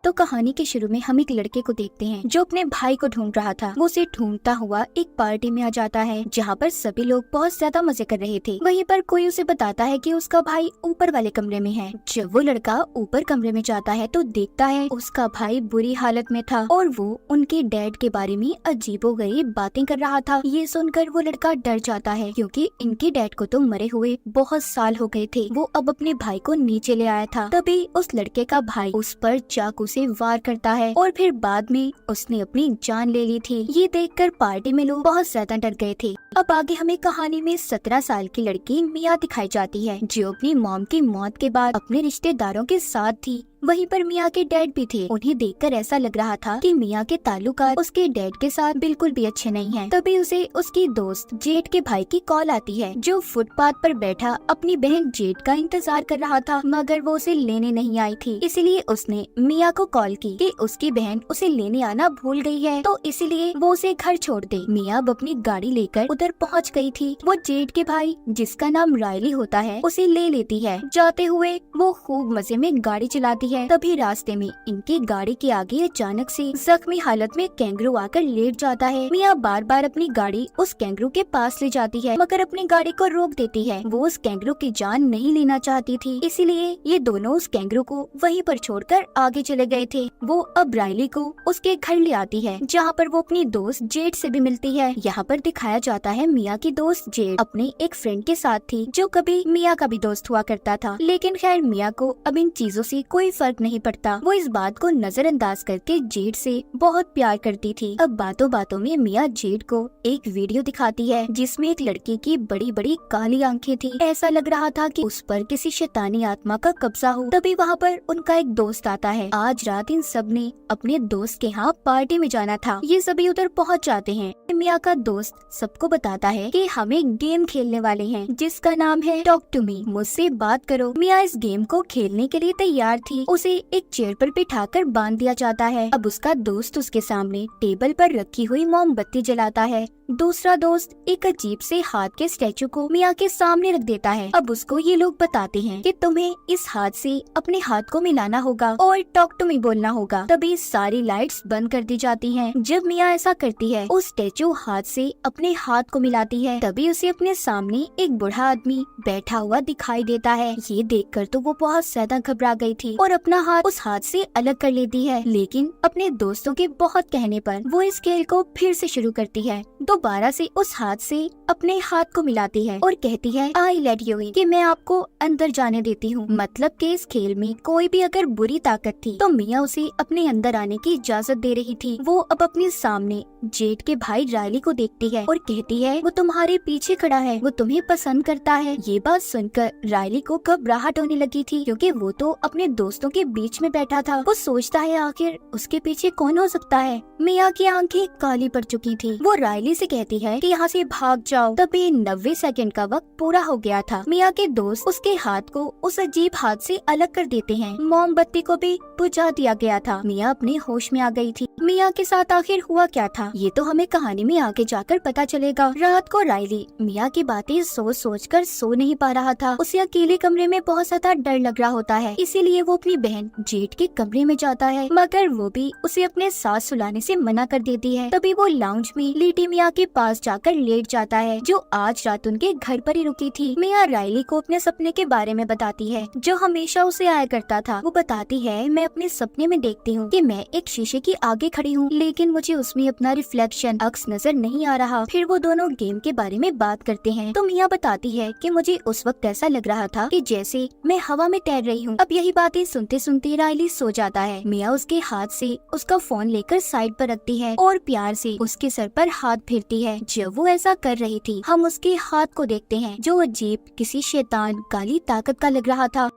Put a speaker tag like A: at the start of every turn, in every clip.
A: तो कहानी के शुरू में हम एक लड़के को देखते हैं जो अपने भाई को ढूंढ रहा था। वो उसे ढूंढता हुआ एक पार्टी में आ जाता है जहाँ पर सभी लोग बहुत ज्यादा मजे कर रहे थे। वहीं पर कोई उसे बताता है कि उसका भाई ऊपर वाले कमरे में है। जब वो लड़का ऊपर कमरे में जाता है तो देखता है उसका भाई बुरी हालत में था और वो उनके डैड के बारे में अजीबोगरीब बातें कर रहा था। ये सुनकर वो लड़का डर जाता है क्योंकि इनके डैड को तो मरे हुए बहुत साल हो गए थे। वो अब अपने भाई को नीचे ले आया था। तभी उस लड़के का भाई उस पर चाकू से वार करता है और फिर बाद में उसने अपनी जान ले ली थी। ये देखकर पार्टी में लोग बहुत ज्यादा डर गए थे। अब आगे हमें कहानी में 17 साल की लड़की मिया दिखाई जाती है जो अपनी मॉम की मौत के बाद अपने रिश्तेदारों के साथ थी। वहीं पर मिया के डैड भी थे। उन्हें देखकर ऐसा लग रहा था कि मिया के ताल्लुकात उसके डैड के साथ बिल्कुल भी अच्छे नहीं हैं। तभी उसे उसकी दोस्त जेड के भाई की कॉल आती है जो फुटपाथ पर बैठा अपनी बहन जेड का इंतजार कर रहा था, मगर वो उसे लेने नहीं आई थी। इसीलिए उसने मिया को कॉल की कि उसकी बहन उसे लेने आना भूल गई है, तो इसीलिए वो उसे घर छोड़ दे। मिया अब अपनी गाड़ी लेकर उधर पहुँच गई थी। वो जेड के भाई जिसका नाम रायली होता है उसे ले लेती है। जाते हुए वो खूब मजे में गाड़ी चलाती है। तभी रास्ते में इनकी गाड़ी के आगे अचानक से जख्मी हालत में कैंगरू आकर लेट जाता है। मिया बार बार अपनी गाड़ी उस कैंगरू के पास ले जाती है मगर अपनी गाड़ी को रोक देती है। वो उस कैंगरू की जान नहीं लेना चाहती थी, इसीलिए ये दोनों उस कैंगरू को वहीं पर छोड़कर आगे चले गए थे। वो अब रायली को उसके घर ले आती है जहाँ पर वो अपनी दोस्त जेड से भी मिलती है। यहाँ पर दिखाया जाता है मिया की दोस्त जेड अपने एक फ्रेंड के साथ थी जो कभी मिया का भी दोस्त हुआ करता था। लेकिन खैर मिया को अब इन चीजों से कोई फर्क नहीं पड़ता। वो इस बात को नजरअंदाज करके जेड से बहुत प्यार करती थी। अब बातों बातों में मिया जेड को एक वीडियो दिखाती है जिसमें एक लड़की की बड़ी बड़ी काली आंखें थी। ऐसा लग रहा था कि उस पर किसी शैतानी आत्मा का कब्जा हो। तभी वहाँ पर उनका एक दोस्त आता है। आज रात इन सब ने अपने दोस्त के यहाँ पार्टी में जाना था। ये सभी उधर पहुँच जाते हैं। मिया का दोस्त सबको बताता है कि हम एक गेम खेलने वाले हैं जिसका नाम है टॉक टू मी, मुझसे बात करो। मिया इस गेम को खेलने के लिए तैयार थी। उसे एक चेयर पर बिठाकर बांध दिया जाता है। अब उसका दोस्त उसके सामने टेबल पर रखी हुई मोमबत्ती जलाता है। दूसरा दोस्त एक अजीब से हाथ के स्टैचू को मिया के सामने रख देता है। अब उसको ये लोग बताते हैं कि तुम्हें इस हाथ से अपने हाथ को मिलाना होगा और टॉक टू मी बोलना होगा। तभी सारी लाइट्स बंद कर दी जाती हैं। जब मिया ऐसा करती है उस स्टैचू हाथ से अपने हाथ को मिलाती है। तभी उसे अपने सामने एक बूढ़ा आदमी बैठा हुआ दिखाई देता है। ये देखकर तो वो बहुत ज्यादा घबरा गई थी और अपना हाथ उस हाथ से अलग कर लेती है। लेकिन अपने दोस्तों के बहुत कहने पर वो इस खेल को फिर से शुरू करती है। दोबारा से उस हाथ से अपने हाथ को मिलाती है और कहती है आई लेट यू इन, कि मैं आपको अंदर जाने देती हूँ। मतलब कि इस खेल में कोई भी अगर बुरी ताकत थी तो मिया उसे अपने अंदर आने की इजाजत दे रही थी। वो अब अपने सामने जेड के भाई रायली को देखती है और कहती है वो तुम्हारे पीछे खड़ा है, वो तुम्हें पसंद करता है। ये बात सुनकर रायली को घबराहट होने लगी थी क्योंकि वो तो अपने दोस्तों के बीच में बैठा था। वो सोचता है आखिर उसके पीछे कौन हो सकता है। मिया की आंखें काली पड़ चुकी थी। वो रायली से कहती है कि यहाँ से भाग जाओ। तभी 90 सेकंड का वक्त पूरा हो गया था। मिया के दोस्त उसके हाथ को उस अजीब हाथ से अलग कर देते हैं। मोमबत्ती को भी बुझा दिया गया था। मिया अपने होश में आ गई थी। मिया के साथ आखिर हुआ क्या था ये तो हमें कहानी में आगे जाकर पता चलेगा। रात को रायली मिया की बातें सोच कर सो नहीं पा रहा था। उसे अकेले कमरे में बहुत ज्यादा डर लग रहा होता है, इसीलिए वो अपनी बहन जेड के कमरे में जाता है मगर वो भी उसे अपने साथ सुलाने से मना कर देती है। तभी वो लाउंज में लीटी मिया के पास जाकर लेट जाता है जो आज रात उनके घर पर ही रुकी थी। मिया रायली को अपने सपने के बारे में बताती है जो हमेशा उसे आया करता था। वो बताती है मैं अपने सपने में देखती हूँ कि मैं एक शीशे के आगे खड़ी हूँ लेकिन मुझे उसमें अपना रिफ्लेक्शन अक्स नजर नहीं आ रहा। फिर वो दोनों गेम के बारे में बात करते हैं तो मिया बताती है कि मुझे उस वक्त ऐसा लग रहा था कि जैसे मैं हवा में तैर रही हूँ। अब यही बातें सुनते सुनते रायली सो जाता है। मिया उसके हाथ से उसका फोन लेकर साइड पर रखती है और प्यार से उसके सर पर हाथ फेरती है। जब वो ऐसा कर रही थी हम उसके हाथ को देखते हैं जो अजीब किसी शैतान काली ताकत का लग रहा था।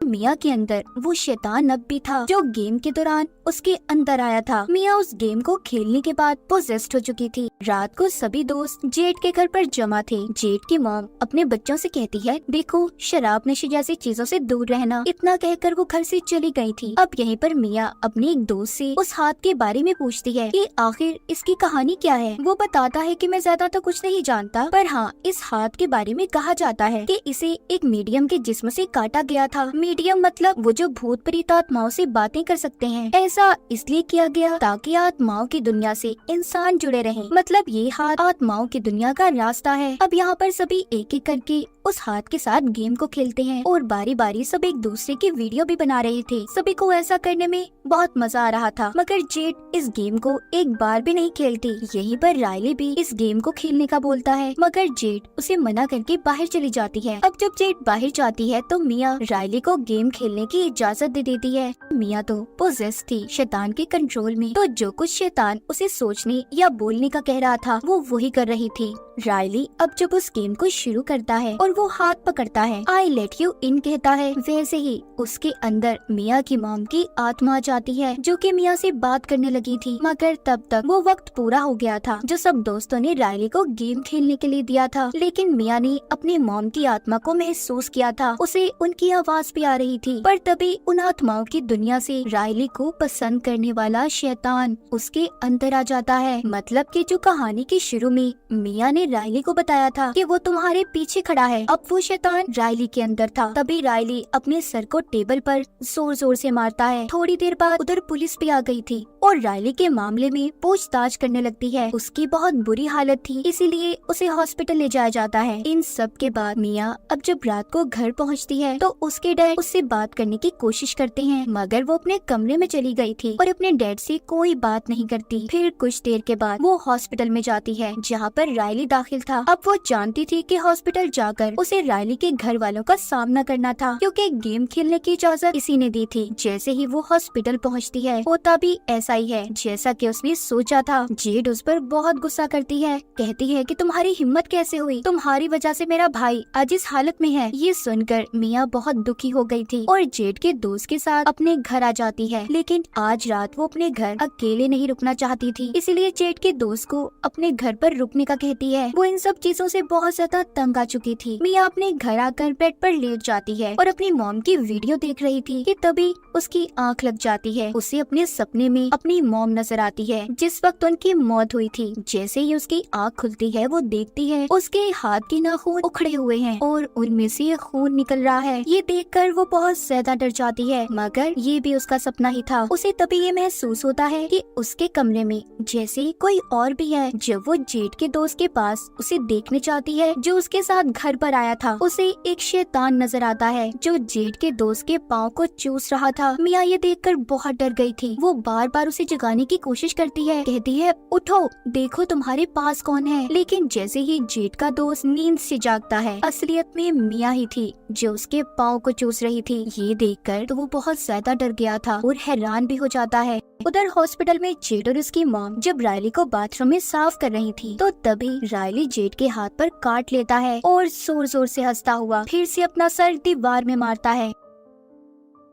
A: मिया के अंदर वो शैतान अब भी था जो गेम के दौरान उसके अंदर आया था। मिया उस गेम को खेलने के बाद पोजेस्ड हो चुकी थी। रात को सभी दोस्त जेड के घर पर जमा थे। जेड की मॉम अपने बच्चों से कहती है देखो शराब नशे जैसी चीजों से दूर रहना। इतना कहकर वो घर से चली गई थी। अब यहीं पर मिया अपने एक दोस्त से उस हाथ के बारे में पूछती है कि आखिर इसकी कहानी क्या है। वो बताता है कि मैं ज्यादा तो कुछ नहीं जानता, पर हाँ इस हाथ के बारे में कहा जाता है कि इसे एक मीडियम के जिस्म से काटा गया था। मीडियम मतलब वो जो भूत प्रेत आत्माओं से बातें कर सकते हैं। ऐसा इसलिए किया गया ताकि आत्माओं की दुनिया से इंसान जुड़े रहें। मतलब ये हाथ आत्माओं की दुनिया का रास्ता है। अब यहाँ पर सभी एक एक करके उस हाथ के साथ गेम को खेलते हैं और बारी बारी सब एक दूसरे की वीडियो भी बना रहे थे। सभी को ऐसा करने में बहुत मजा आ रहा था, मगर जेड इस गेम को एक बार भी नहीं खेलती। यहीं पर रायली भी इस गेम को खेलने का बोलता है, मगर जेड उसे मना करके बाहर चली जाती है। अब जब जेड बाहर जाती है तो मिया रायली को गेम खेलने की इजाजत दे देती है। मिया तो पोजेस थी शैतान के कंट्रोल में, तो जो कुछ शैतान उसे सोचने या बोलने का कह रहा था वो वही कर रही थी। रायली अब जब उस गेम को शुरू करता है और वो हाथ पकड़ता है, आई लेट यू इन कहता है, वैसे ही उसके अंदर मिया की मॉम की आत्मा आ जाती है जो कि मिया से बात करने लगी थी। मगर तब तक वो वक्त पूरा हो गया था जो सब दोस्तों ने रायली को गेम खेलने के लिए दिया था। लेकिन मिया ने अपनी मॉम की आत्मा को महसूस किया था, उसे उनकी आवाज भी आ रही थी। पर तभी उन आत्माओं की दुनिया से रायली को पसंद करने वाला शैतान उसके अंदर आ जाता है। मतलब कि जो कहानी के शुरू में मिया ने रायली को बताया था कि वो तुम्हारे पीछे खड़ा है, अब वो शैतान रायली के अंदर था। तभी रायली अपने सर को टेबल पर जोर जोर से मारता है। थोड़ी देर बाद उधर पुलिस भी आ गई थी और रायली के मामले में पूछताछ करने लगती है। उसकी बहुत बुरी हालत थी, इसीलिए उसे हॉस्पिटल ले जाया जाता है। इन सब के बाद मिया अब जब रात को घर पहुंचती है तो उसके डैड उससे बात करने की कोशिश करते हैं, मगर वो अपने कमरे में चली गई थी और अपने डैड से कोई बात नहीं करती। फिर कुछ देर के बाद वो हॉस्पिटल में जाती है जहाँ पर रायली दाखिल था। अब वो जानती थी कि हॉस्पिटल जाकर उसे रायली के घर वालों का सामना करना था, क्योंकि गेम खेलने की इजाजत इसी ने दी थी। जैसे ही वो हॉस्पिटल पहुंचती है होता भी ऐसा ही है जैसा कि उसने सोचा था। जेड उस पर बहुत गुस्सा करती है, कहती है कि तुम्हारी हिम्मत कैसे हुई, तुम्हारी वजह से मेरा भाई आज इस हालत में है। ये सुनकर मिया बहुत दुखी हो गई थी और जेड के दोस्त के साथ अपने घर आ जाती है। लेकिन आज रात वो अपने घर अकेले नहीं रुकना चाहती थी, इसलिए जेड के दोस्त को अपने घर पर रुकने का कहती है। वो इन सब चीजों से बहुत ज्यादा तंग आ चुकी थी। मिया अपने घर आकर बेड पर लेट जाती है और अपनी मॉम की वीडियो देख रही थी कि तभी उसकी आंख लग जाती है। उसे अपने सपने में अपनी मॉम नजर आती है जिस वक्त उनकी मौत हुई थी। जैसे ही उसकी आंख खुलती है वो देखती है उसके हाथ के नाखून उखड़े हुए हैं और उनमें से खून निकल रहा है। ये देखकर वो बहुत ज्यादा डर जाती है, मगर ये भी उसका सपना ही था। उसे तभी ये महसूस होता है कि उसके कमरे में जैसे ही कोई और भी है। जब वो जेड के दोस्त के पास उसे देखने चाहती है जो उसके साथ घर पर आया था, उसे एक शैतान नजर आता है जो जेड के दोस्त के पाँव को चूस रहा था। मिया ये देखकर बहुत डर गई थी। वो बार बार उसे जगाने की कोशिश करती है, कहती है उठो, देखो तुम्हारे पास कौन है। लेकिन जैसे ही जेड का दोस्त नींद से जागता है, असलियत में मिया ही थी जो उसके पाँव को चूस रही थी। ये देखकर तो वो बहुत ज्यादा डर गया था और हैरान भी हो जाता है। उधर हॉस्पिटल में जेड और उसकी मॉम जब रायली को बाथरूम में साफ कर रही थी तो तभी रायली जेड के हाथ पर काट लेता है और जोर जोर से हंसता हुआ फिर से अपना सर दीवार में मारता है।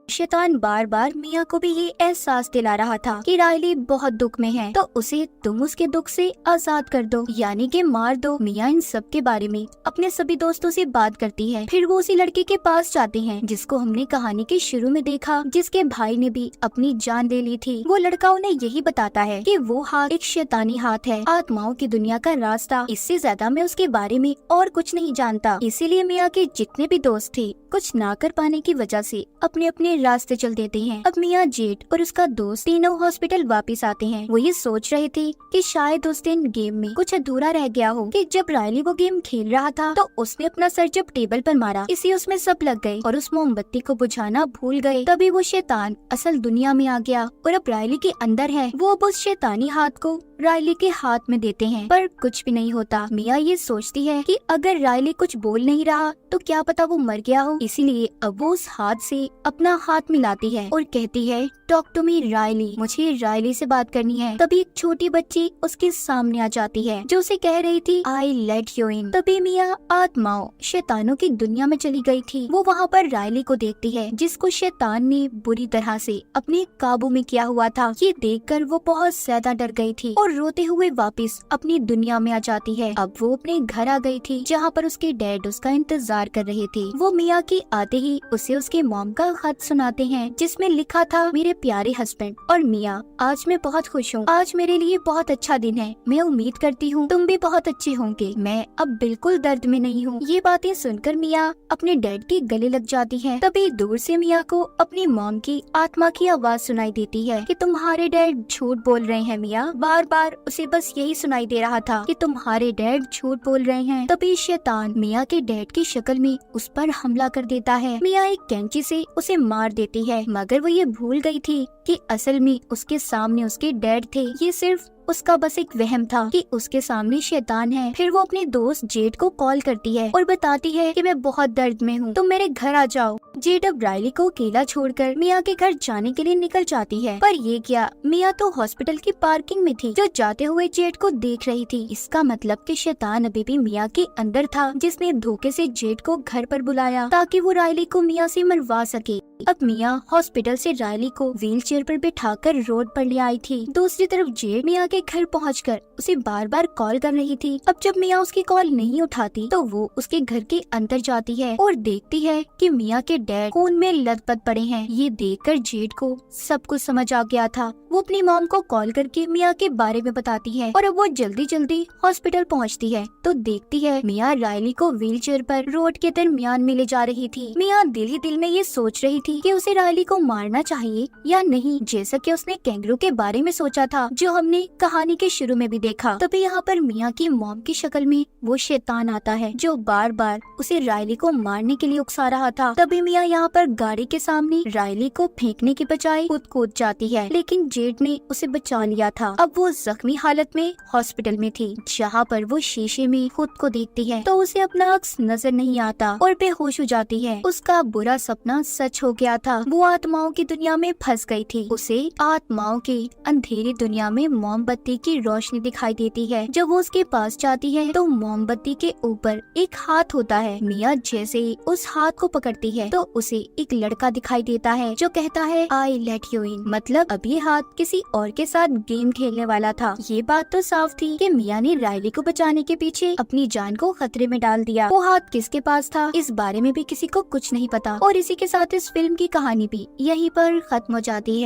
A: शैतान बार बार मिया को भी ये एहसास दिला रहा था कि रायली बहुत दुख में है, तो उसे तुम उसके दुख से आजाद कर दो, यानी कि मार दो। मिया इन सब के बारे में अपने सभी दोस्तों से बात करती है। फिर वो उसी लड़के के पास जाते हैं जिसको हमने कहानी के शुरू में देखा, जिसके भाई ने भी अपनी जान ले ली थी। वो लड़का उन्हें यही बताता है कि वो हाथ एक शैतानी हाथ है, आत्माओं की दुनिया का रास्ता। इससे ज्यादा मैं उसके बारे में और कुछ नहीं जानता। इसीलिए मिया के जितने भी दोस्त थे कुछ ना कर पाने की वजह से अपने अपने रास्ते चल देते हैं। अब मिया, जेड और उसका दोस्त तीनों हॉस्पिटल वापस आते हैं। वो ये सोच रहे थे कि शायद उस दिन गेम में कुछ अधूरा रह गया हो कि जब रायली वो गेम खेल रहा था तो उसने अपना सर जब टेबल पर मारा, इसी उसमें सब लग गए और उस मोमबत्ती को बुझाना भूल गए। तभी वो शैतान असल दुनिया में आ गया और अब रायली के अंदर है। वो अब उस शैतानी हाथ को रायली के हाथ में देते हैं, पर कुछ भी नहीं होता। मिया ये सोचती है कि अगर रायली कुछ बोल नहीं रहा तो क्या पता वो मर गया हो। इसीलिए अब वो उस हाथ से अपना हाथ मिलाती है और कहती है, टॉक टू मी रायली, मुझे रायली से बात करनी है। तभी एक छोटी बच्ची उसके सामने आ जाती है जो उसे कह रही थी, आई लेट यू इन। तभी मिया आत्माओं शैतानों की दुनिया में चली गई थी। वो वहाँ पर रायली को देखती है जिसको शैतान ने बुरी तरह से अपने काबू में किया हुआ था। ये देखकर वो बहुत ज्यादा डर गई थी और रोते हुए वापस अपनी दुनिया में आ जाती है। अब वो अपने घर आ गई थी जहाँ पर उसके डैड उसका इंतजार कर रहे थे। वो मिया के आते ही उसे उसके मॉम का खत सुनाते हैं जिसमें लिखा था, मेरे प्यारे हस्बैंड और मियाँ, आज मैं बहुत खुश हूँ। आज मेरे लिए बहुत अच्छा दिन है। मैं उम्मीद करती हूँ तुम भी बहुत अच्छे होंगे। मैं अब बिल्कुल दर्द में नहीं हूँ। ये बातें सुनकर मियाँ अपने डैड के गले लग जाती है। तभी दूर से मियाँ को अपनी मॉम की आत्मा की आवाज सुनाई देती है कि तुम्हारे डैड झूठ बोल रहे हैं। मियाँ बार बार उसे बस यही सुनाई दे रहा था कि तुम्हारे डैड झूठ बोल रहे हैं। तभी शैतान मियाँ के डैड की शक्ल में उस पर हमला कर देता है। मियाँ एक कैंची से उसे मार देती है, मगर वो ये भूल गई थी कि असल में उसके सामने उसके डैड थे। ये सिर्फ उसका बस एक वहम था कि उसके सामने शैतान है। फिर वो अपने दोस्त जेड को कॉल करती है और बताती है कि मैं बहुत दर्द में हूँ, तुम मेरे घर आ जाओ। जेड अब रायली को अकेला छोड़कर मियाँ के घर जाने के लिए निकल जाती है, पर ये क्या, मियाँ तो हॉस्पिटल की पार्किंग में थी जो जाते हुए जेड को देख रही थी। इसका मतलब कि शैतान अभी भी मियाँ के अंदर था, जिसने धोखे से जेड को घर पर बुलाया ताकि वो रायली को मियाँ से मरवा सके। अब मियाँ हॉस्पिटल से रायली को व्हील चेयर पर बिठाकर रोड पर ले आई थी। दूसरी तरफ जेड मियाँ के घर पहुंचकर उसे बार बार कॉल कर रही थी। अब जब मियाँ उसकी कॉल नहीं उठाती तो वो उसके घर के अंदर जाती है और देखती है कि मियाँ के डैड खून में लथपथ पड़े हैं। ये देखकर जेड को सब कुछ समझ आ गया था। वो अपनी मॉम को कॉल करके मियाँ के बारे में बताती है और अब वो जल्दी जल्दी हॉस्पिटल पहुँचती है तो देखती है मियाँ रायली को व्हील चेयर पर रोड के दरमियान में ले जा रही थी। मियाँ दिल ही दिल में ये सोच रही थी कि उसे रायली को मारना चाहिए या नहीं, जैसा कि उसने कैंगरू के बारे में सोचा था जो हमने कहानी के शुरू में भी देखा। तभी यहाँ पर मियाँ की मॉम की शक्ल में वो शैतान आता है जो बार बार उसे रायली को मारने के लिए उकसा रहा था। तभी मियाँ यहाँ पर गाड़ी के सामने रायली को फेंकने के बजाय खुद कूद जाती है, लेकिन जेड ने उसे बचा लिया था। अब वो जख्मी हालत में हॉस्पिटल में थी, जहाँ पर वो शीशे में खुद को देखती है तो उसे अपना अक्स नजर नहीं आता और बेहोश हो जाती है। उसका बुरा सपना सच हो गया था। वो आत्माओं की दुनिया में फंस गई थी। उसे आत्माओं की अंधेरी दुनिया में मोमबत्ती की रोशनी दिखाई देती है। जब वो उसके पास जाती है तो मोमबत्ती के ऊपर एक हाथ होता है। मियाँ जैसे ही उस हाथ को पकड़ती है तो उसे एक लड़का दिखाई देता है जो कहता है आई लेट यू इन, मतलब अब ये हाथ किसी और के साथ गेम खेलने वाला था। ये बात तो साफ थी कि मियाँ ने रायली को बचाने के पीछे अपनी जान को खतरे में डाल दिया। वो हाथ किसके पास था इस बारे में भी किसी को कुछ नहीं पता। और इसी के साथ इस फिल्म की कहानी भी यहीं पर खत्म हो जाती है।